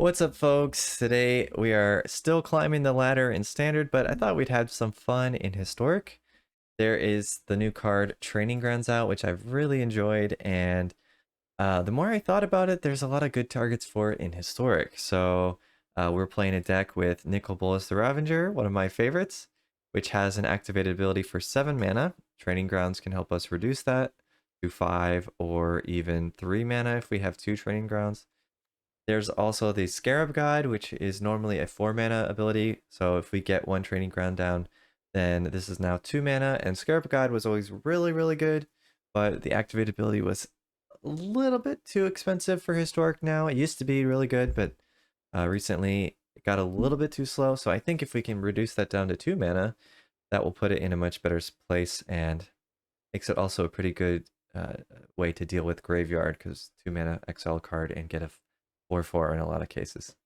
What's up, folks? Today we are still climbing the ladder in Standard, but I thought we'd have some fun in Historic. There is the new card Training Grounds out, which I've really enjoyed, and the more I thought about it, there's a lot of good targets for it in Historic. So we're playing a deck with Bolas the Ravager, one of my favorites, which has an activated ability for 7 mana. Training Grounds can help us reduce that to 5 or even 3 mana if we have 2 Training Grounds. There's also the Scarab Guide, which is normally a 4 mana ability. So if we get 1 Training Ground down, then this is now 2 mana. And Scarab Guide was always really, really good, but the activated ability was a little bit too expensive for Historic now. It used to be really good, but recently it got a little bit too slow. So I think if we can reduce that down to 2 mana, that will put it in a much better place and makes it also a pretty good way to deal with Graveyard, because 2 mana exile card and get a 4/4 in a lot of cases.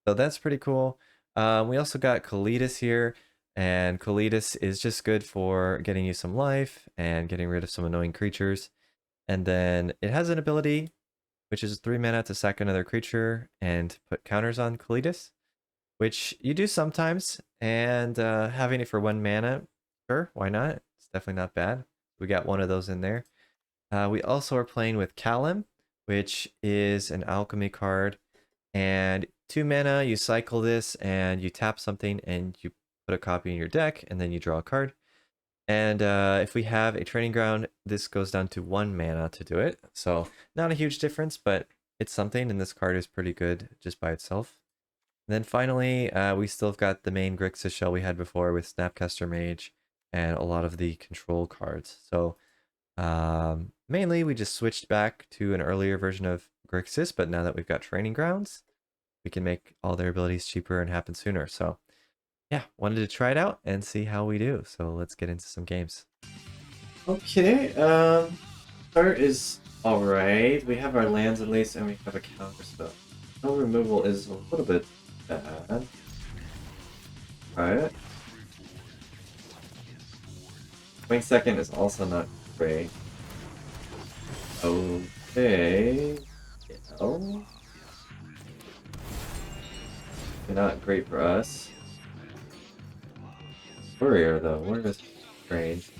So that's pretty cool. We also got Kalidas here, and Kalidas is just good for getting you some life and getting rid of some annoying creatures. And then it has an ability, which is 3 mana to sack another creature and put counters on Kalidas, which you do sometimes. And having it for 1 mana, sure, why not? It's definitely not bad. We got one of those in there. We also are playing with Callum, which is an alchemy card, and 2 mana, you cycle this and you tap something and you put a copy in your deck, and then you draw a card. And if we have a training ground, this goes down to 1 mana to do it. So not a huge difference, but it's something, and this card is pretty good just by itself. And then finally, we still have got the main Grixis shell we had before with Snapcaster Mage and a lot of the control cards. So mainly we just switched back to an earlier version of Grixis, but now that we've got Training Grounds, we can make all their abilities cheaper and happen sooner. So yeah, wanted to try it out and see how we do. So let's get into some games. Okay, start is alright. We have our lands at least, and we have a counter spell. No removal is a little bit bad. Alright. Swing second is also not great. Okay. Oh. Not great for us. Warrior though, Warrior is strange.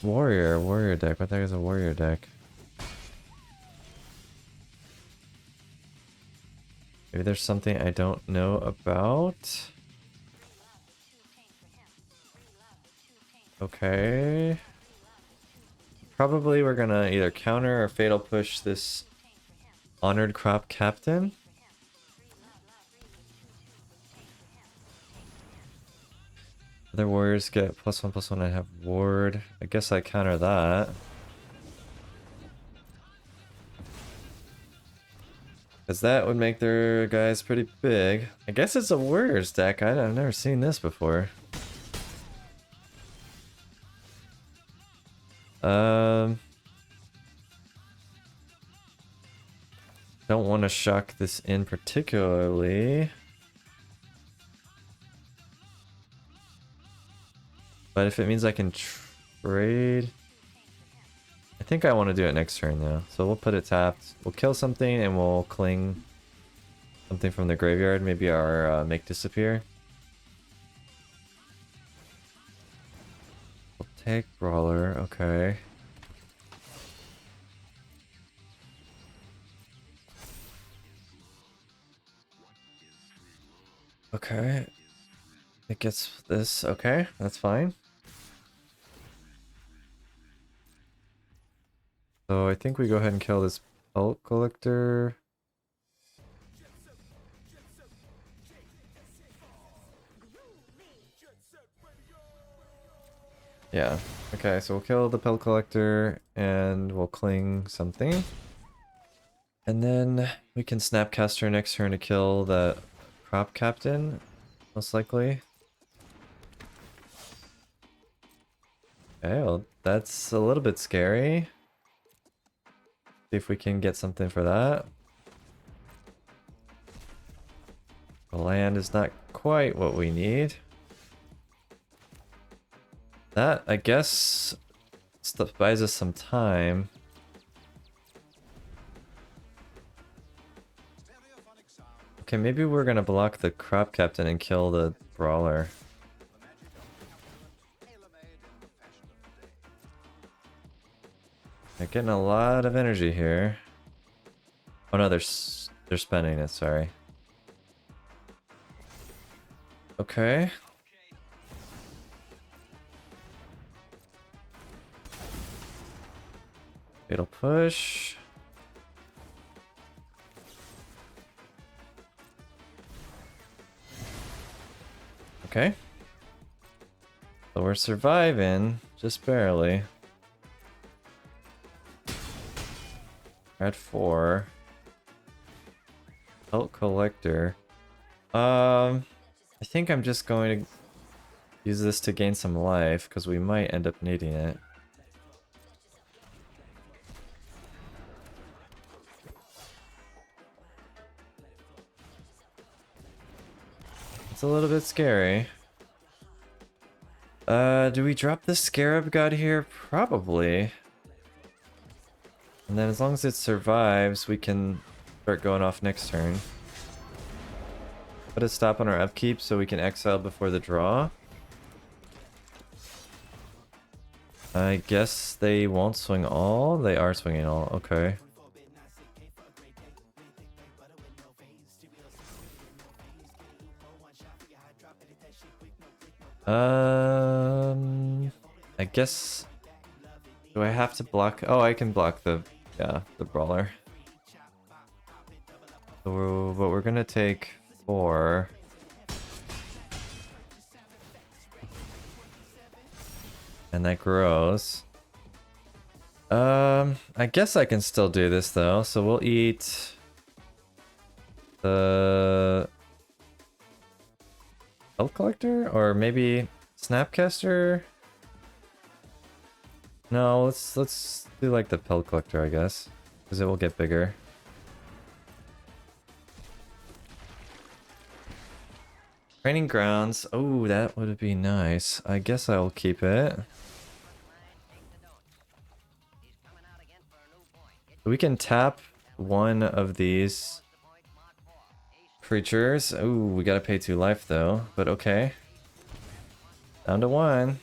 Warrior deck. What the heck is a warrior deck? Maybe there's something I don't know about. Okay. Probably we're gonna either counter or fatal push this Honored Crop Captain. Other warriors get +1/+1. I have ward. I guess I counter that. Because that would make their guys pretty big. I guess it's a warriors deck. I've never seen this before. Don't want to shock this in particularly. But if it means I can trade... I think I want to do it next turn though. So we'll put it tapped. We'll kill something and we'll cling something from the graveyard. Maybe our make disappear. We'll take Brawler. Okay. Okay. It gets this. Okay, that's fine. So I think we go ahead and kill this Pelt Collector. Yeah. Okay, so we'll kill the Pelt Collector and we'll cling something. And then we can Snapcaster next turn to kill the Crop Captain, most likely. Okay, well, that's a little bit scary. See if we can get something for that. The land is not quite what we need. That, I guess, stuff buys us some time. Okay, maybe we're gonna block the crop captain and kill the brawler. They're getting a lot of energy here. Oh no, they're spending it, sorry. Okay. Fatal push. Okay. So we're surviving, just barely. We're at 4. Pelt collector. I think I'm just going to use this to gain some life, because we might end up needing it. It's a little bit scary. Do we drop the Scarab God here? Probably. And then as long as it survives, we can start going off next turn. Put a stop on our upkeep so we can exile before the draw. I guess they won't swing all? They are swinging all, okay. I guess... Do I have to block? Oh, I can block the brawler. So, but we're gonna take 4. And that grows. I guess I can still do this though. So we'll eat the Pelt Collector or maybe Snapcaster. No, let's do like the Pelt Collector, I guess, because it will get bigger. Training grounds. Oh, that would be nice. I guess I'll keep it. We can tap one of these creatures. Ooh, we gotta pay 2 life though, but okay. Down to 1.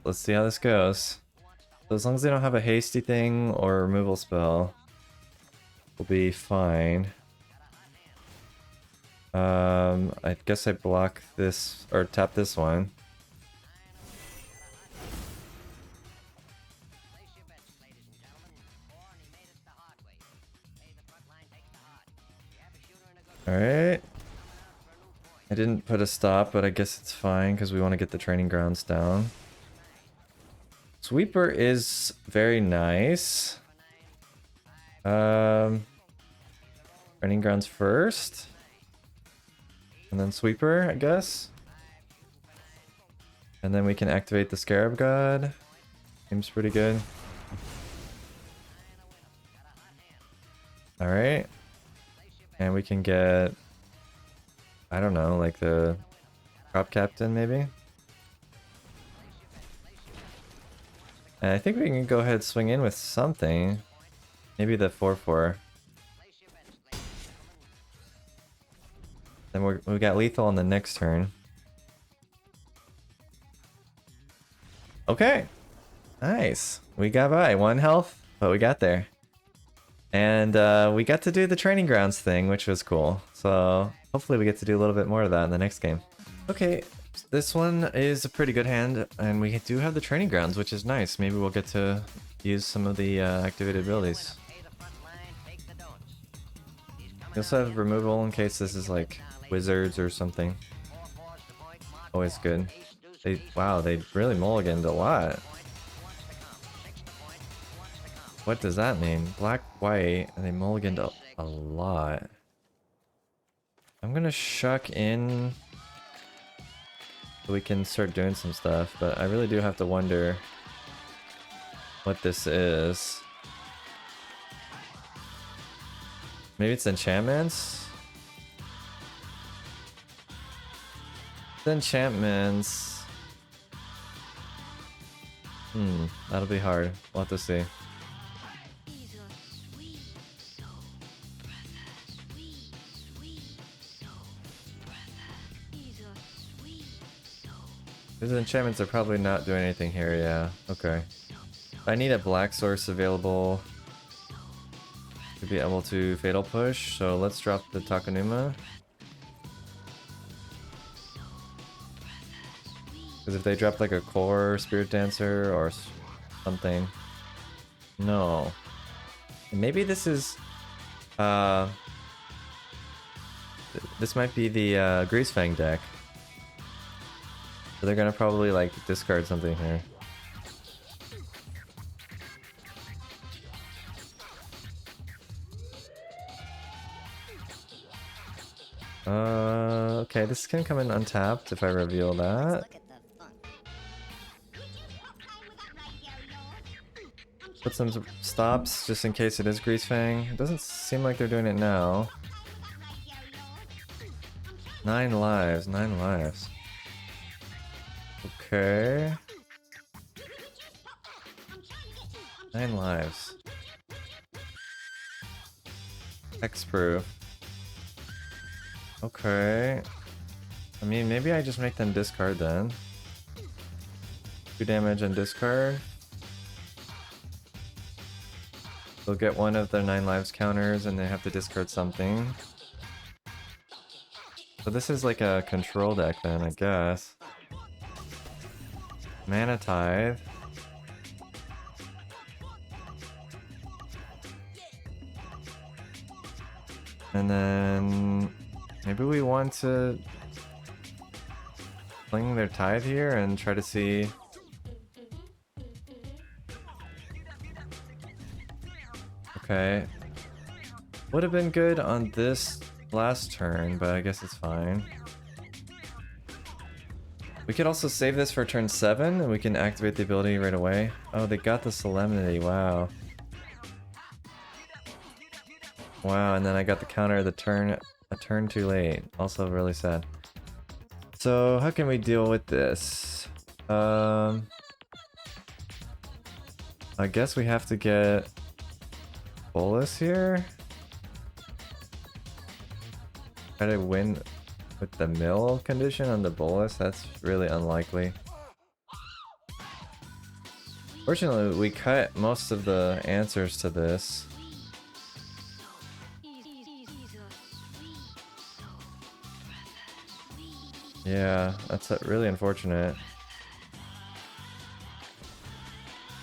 Let's see how this goes. So as long as they don't have a hasty thing or a removal spell, we'll be fine. I guess I block this or tap this one. Alright. I didn't put a stop, but I guess it's fine because we want to get the training grounds down. Sweeper is very nice. Training grounds first. And then Sweeper, I guess. And then we can activate the Scarab God. Seems pretty good. Alright. And we can get... I don't know, like the Crop Captain maybe? And I think we can go ahead and swing in with something. Maybe the 4/4. Then we got lethal on the next turn. Okay. Nice. We got by. 1 health, but we got there. And we got to do the training grounds thing, which was cool. So hopefully we get to do a little bit more of that in the next game. Okay, this one is a pretty good hand, and we do have the training grounds, which is nice. Maybe we'll get to use some of the activated abilities. We also have removal in case this is like wizards or something. Always good. Wow, they really mulliganed a lot. What does that mean? Black, white, and they mulliganed a lot. I'm gonna shuck in so we can start doing some stuff, but I really do have to wonder what this is. Maybe it's enchantments? It's enchantments. That'll be hard. We'll have to see. These enchantments are probably not doing anything here, yeah. Okay. I need a black source available to be able to Fatal Push, so let's drop the Takanuma. Because if they drop like a core Spirit Dancer or something... No. Maybe this is... this might be the Greasefang deck. So they're gonna probably like discard something here. Okay, this can come in untapped if I reveal that. Put some stops just in case it is Greasefang. It doesn't seem like they're doing it now. 9 lives, 9 lives. Okay. 9 lives. Hexproof. Okay. I mean, maybe I just make them discard then. 2 damage and discard. They'll get one of their 9 lives counters and they have to discard something. So this is like a control deck then, I guess. Mana Tithe. And then maybe we want to fling their Tithe here and try to see. Okay. Would have been good on this last turn, but I guess it's fine. We could also save this for turn 7 and we can activate the ability right away. Oh, they got the Solemnity, wow. Wow, and then I got the counter a turn too late. Also really sad. So how can we deal with this? I guess we have to get Bolas here. Try to win with the mill condition on the Bolas. That's really unlikely. Fortunately, we cut most of the answers to this. Yeah, that's really unfortunate.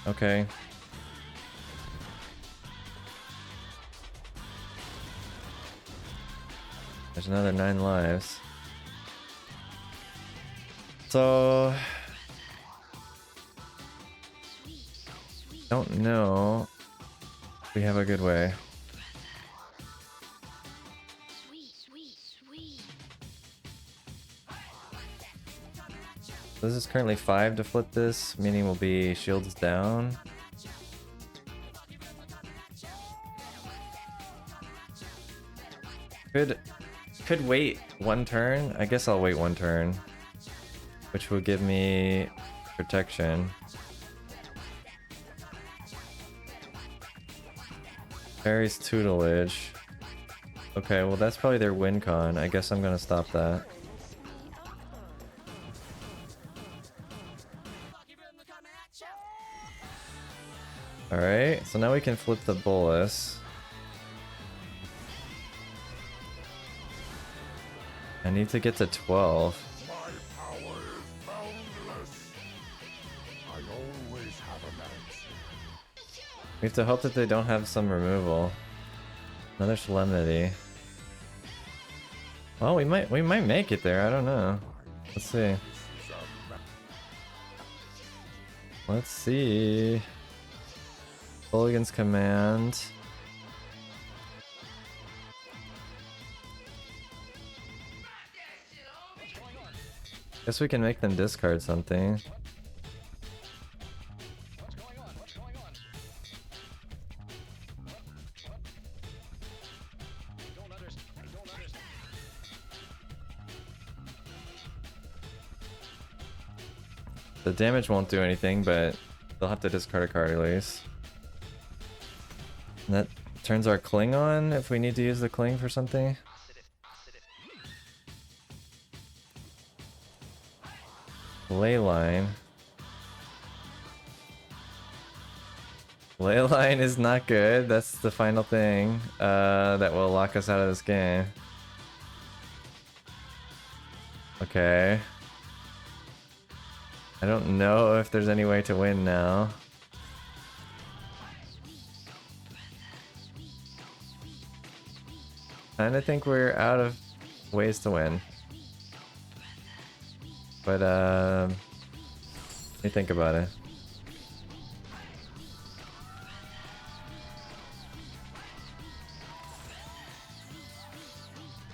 Okay. There's another 9 lives. So... don't know if we have a good way. This is currently 5 to flip this, meaning we'll be shields down. Could wait 1 turn. I guess I'll wait 1 turn, which will give me protection. Fairy's Tutelage. Okay, well that's probably their win con. I guess I'm gonna stop that. Alright, so now we can flip the Bolas. I need to get to 12. We have to hope that they don't have some removal. Another Solemnity. Well, we might make it there, I don't know. Let's see. Let's see. Mulligan's Command. Guess we can make them discard something. The damage won't do anything, but they'll have to discard a card at least. And that turns our Cling on if we need to use the Cling for something. Leyline. Leyline is not good. That's the final thing that will lock us out of this game. Okay. I don't know if there's any way to win now. And I think we're out of ways to win. But let me think about it.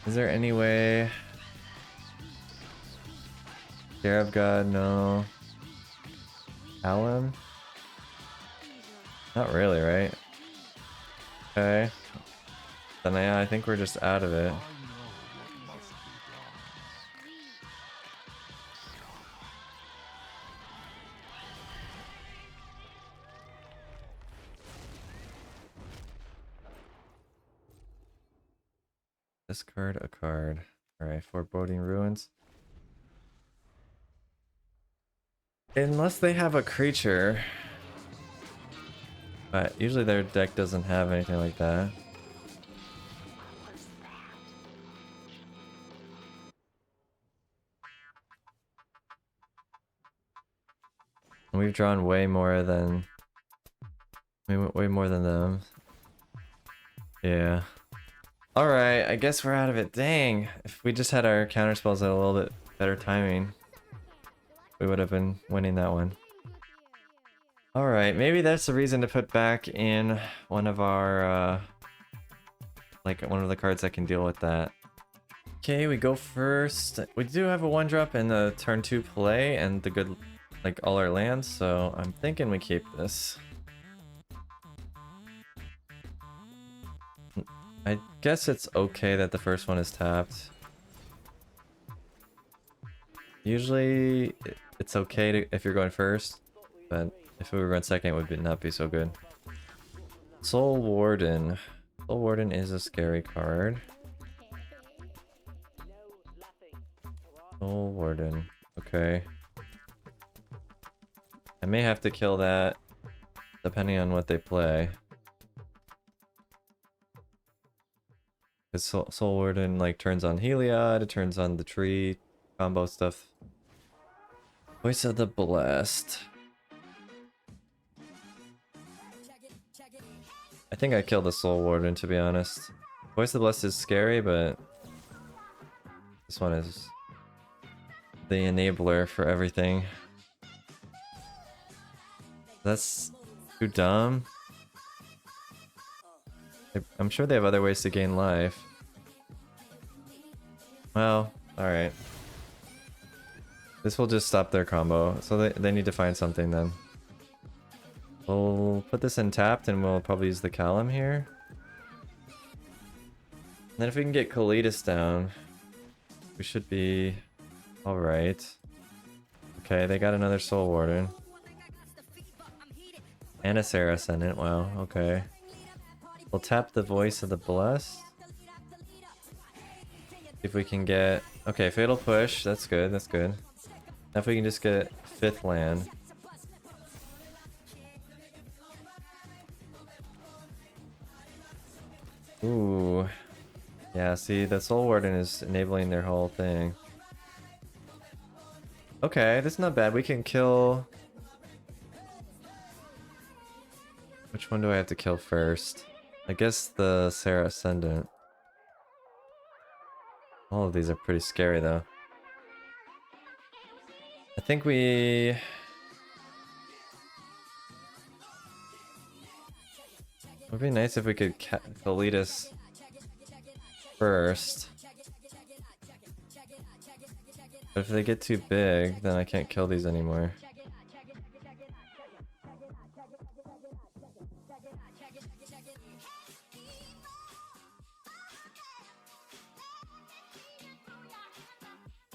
Is there any way? Scarab God, no. Alum? Not really, right? Okay. Then yeah, I think we're just out of it. Discard a card. Alright, Foreboding Ruins. Unless they have a creature. But usually their deck doesn't have anything like that. And we've drawn way more than... way more than them. Yeah. Alright, I guess we're out of it. Dang! If we just had our counterspells at a little bit better timing, we would have been winning that one. Alright, maybe that's the reason to put back in one of our, like one of the cards that can deal with that. Okay, we go first. We do have a 1-drop in the turn 2 play and the good, like all our lands, so I'm thinking we keep this. I guess it's okay that the first one is tapped. Usually it's okay to, if you're going first, but if we were going second, it would not be so good. Soul Warden. Soul Warden is a scary card. Soul Warden. Okay. I may have to kill that, depending on what they play. Because Soul Warden like turns on Heliod, it turns on the tree combo stuff. Voice of the Blessed. I think I killed the Soul Warden, to be honest. Voice of the Blessed is scary, but this one is the enabler for everything. That's too dumb. I'm sure they have other ways to gain life. Well, alright. This will just stop their combo, so they need to find something then. We'll put this in tapped and we'll probably use the Callum here. And then if we can get Kalidas down, we should be alright. Okay, they got another Soul Warden. And a Sarah Ascendant, wow, okay. We'll tap the Voice of the Blessed. If we can get... Okay, Fatal Push, that's good, that's good. Now if we can just get 5th land. Ooh. Yeah, see, the Soul Warden is enabling their whole thing. Okay, that's not bad. We can kill... Which one do I have to kill first? I guess the Sarah Ascendant. All of these are pretty scary though. I think we... It would be nice if we could Kalidas first. But if they get too big, then I can't kill these anymore.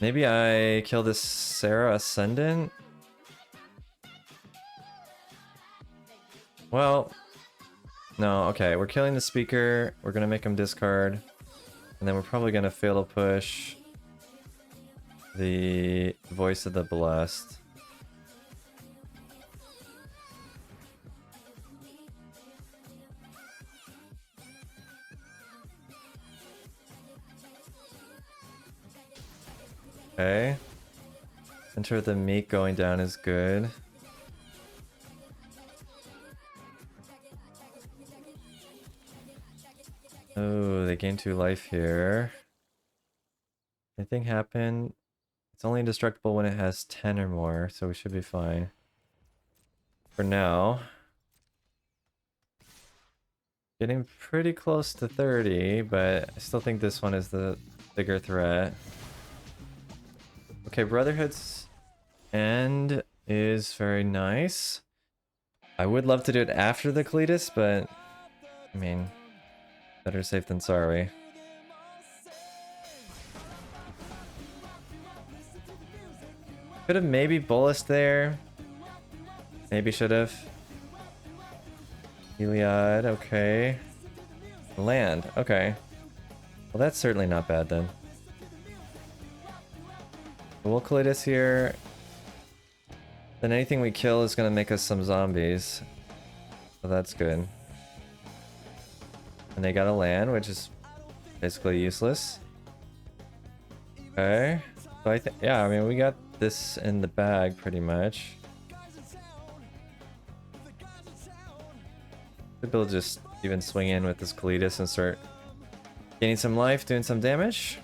Maybe I kill this Sarah Ascendant? Well, no, okay, we're killing the speaker, we're gonna make him discard, and then we're probably gonna fatal push the voice of the blessed. Okay. Center of the meat going down is good. Oh, they gain 2 life here. Anything happen? It's only indestructible when it has 10 or more, so we should be fine. For now. Getting pretty close to 30, but I still think this one is the bigger threat. Okay, Brotherhood's end is very nice. I would love to do it after the Cletus, but I mean, better safe than sorry. Could have maybe Bolas there. Maybe should have. Heliod, okay. Land, okay. Well, that's certainly not bad then. We'll Cletus here. Then anything we kill is gonna make us some zombies. So that's good. And they got a land, which is basically useless. Okay. So I think, yeah, I mean, we got this in the bag pretty much. Maybe we'll just even swing in with this Cletus and start gaining some life, doing some damage.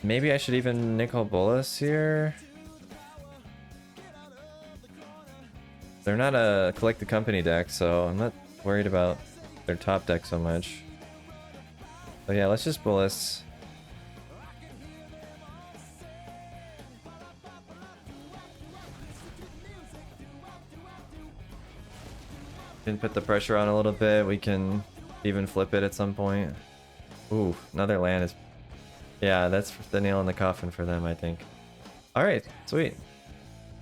Maybe I should even nickel Bolas here. They're not a collected company deck, so I'm not worried about their top deck so much. So yeah, let's just Bolas. Can put the pressure on a little bit. We can even flip it at some point. Ooh, another land is... Yeah, that's the nail in the coffin for them, I think. Alright, sweet.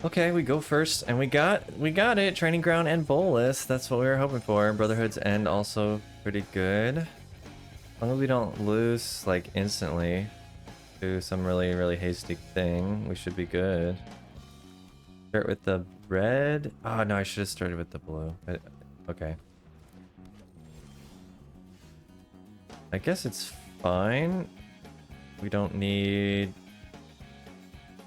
Okay, we go first, and we got it! Training Ground and Bolas. That's what we were hoping for. Brotherhood's End also pretty good. As long as we don't lose, like, instantly to some really, really hasty thing, we should be good. Start with the red. Oh, no, I should have started with the blue. But, okay. I guess it's fine. We don't need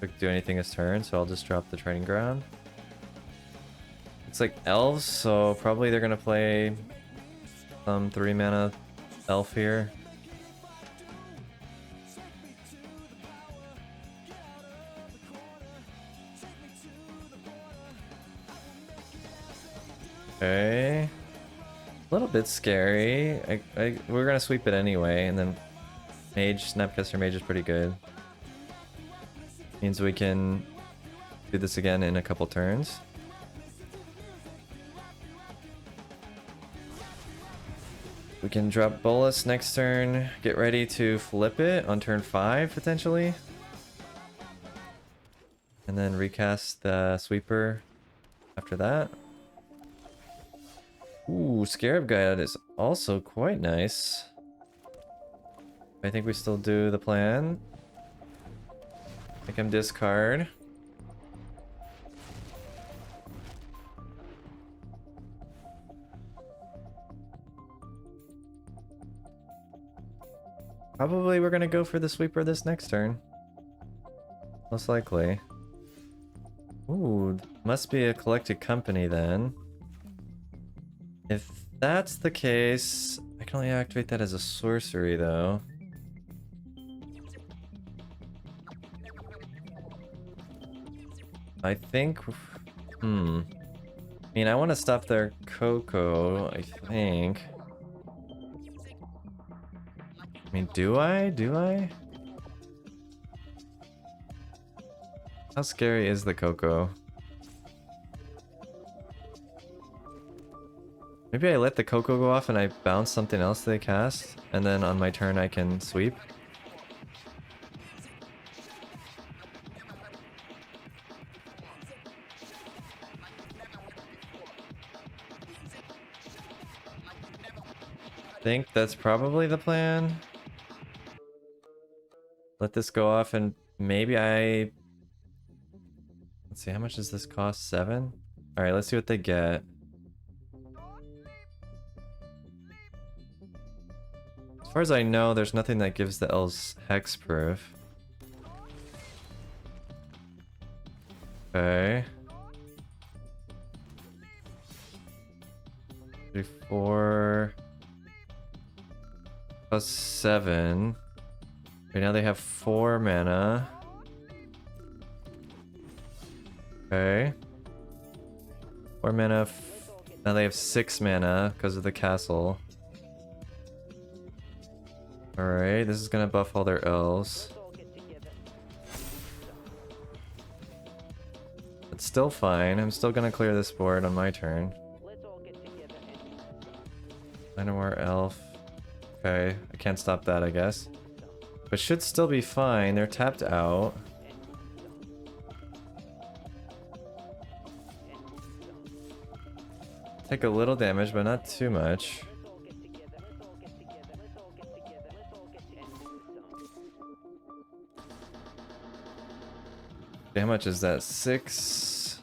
to do anything this turn, so I'll just drop the Training Ground. It's like elves, so probably they're gonna play some 3-mana elf here. Okay. A little bit scary. We're gonna sweep it anyway, and then Mage, Snapcaster Mage is pretty good. Means we can do this again in a couple turns. We can drop Bolas next turn, get ready to flip it on turn 5 potentially. And then recast the Sweeper after that. Ooh, Scarab Guide is also quite nice. I think we still do the plan. Make him discard. Probably we're gonna go for the Sweeper this next turn. Most likely. Ooh, must be a collected company then. If that's the case, I can only activate that as a sorcery though. I think... I mean, I want to stop their Coco, I think. I mean, do I? Do I? How scary is the Coco? Maybe I let the Coco go off and I bounce something else they cast, and then on my turn I can sweep. think that's probably the plan. Let this go off and maybe let's see, how much does this cost? 7? Alright, let's see what they get. As far as I know, there's nothing that gives the elves hexproof. Okay. 3, 4 plus 7. Right now they have 4 mana. Okay. 4 mana. Now they have 6 mana because of the castle. Alright, this is gonna buff all their elves. It's still fine. I'm still gonna clear this board on my turn. 9 more elf. Okay, I can't stop that, I guess. But should still be fine. They're tapped out. Take a little damage, but not too much. Okay, how much is that? 6?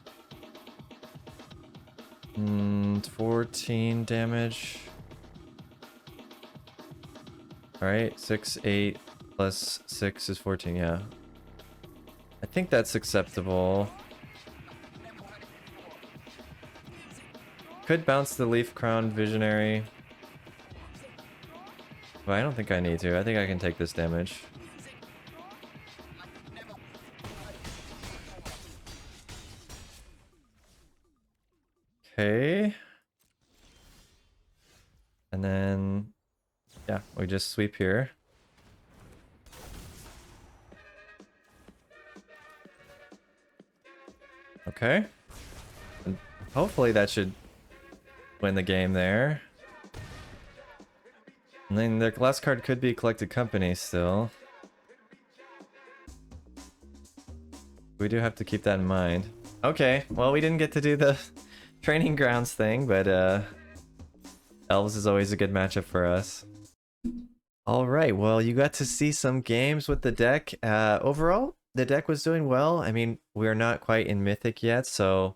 14 damage. Alright, 6, 8 plus 6 is 14, yeah. I think that's acceptable. Could bounce the Leaf Crown Visionary. But I don't think I need to. I think I can take this damage. Okay. And then, yeah, we just sweep here. Okay. And hopefully that should win the game there. And then their last card could be Collected Company still. We do have to keep that in mind. Okay, well, we didn't get to do the training grounds thing, but Elves is always a good matchup for us. Alright, well, you got to see some games with the deck. Overall, the deck was doing well. I mean, we're not quite in Mythic yet, so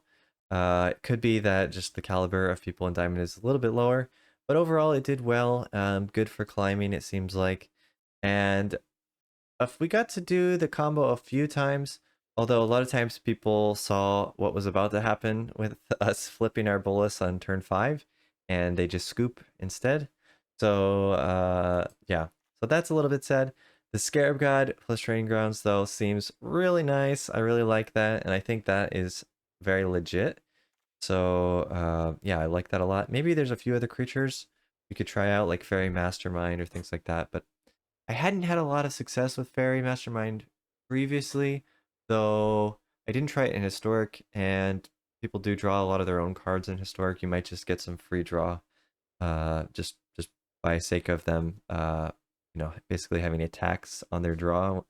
it could be that just the caliber of people in Diamond is a little bit lower. But overall, it did well. Good for climbing, it seems like. And if we got to do the combo a few times, although a lot of times people saw what was about to happen with us flipping our Bolas on turn 5, and they just scoop instead. So, yeah. So that's a little bit sad. The Scarab God plus Training Grounds, though, seems really nice. I really like that, and I think that is very legit. So, yeah, I like that a lot. Maybe there's a few other creatures we could try out, like Fairy Mastermind or things like that, but I hadn't had a lot of success with Fairy Mastermind previously, though I didn't try it in Historic, and people do draw a lot of their own cards in Historic. You might just get some free draw, just by sake of them, you know, basically having a tax on their draw.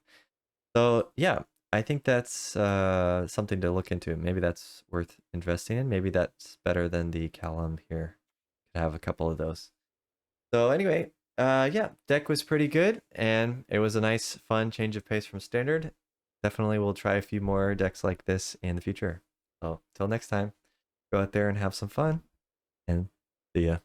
So yeah, I think that's something to look into. Maybe that's worth investing in. Maybe that's better than the Callum here. Could have a couple of those. So anyway, yeah, deck was pretty good, and it was a nice, fun change of pace from Standard. Definitely will try a few more decks like this in the future. So till next time, go out there and have some fun, and see ya.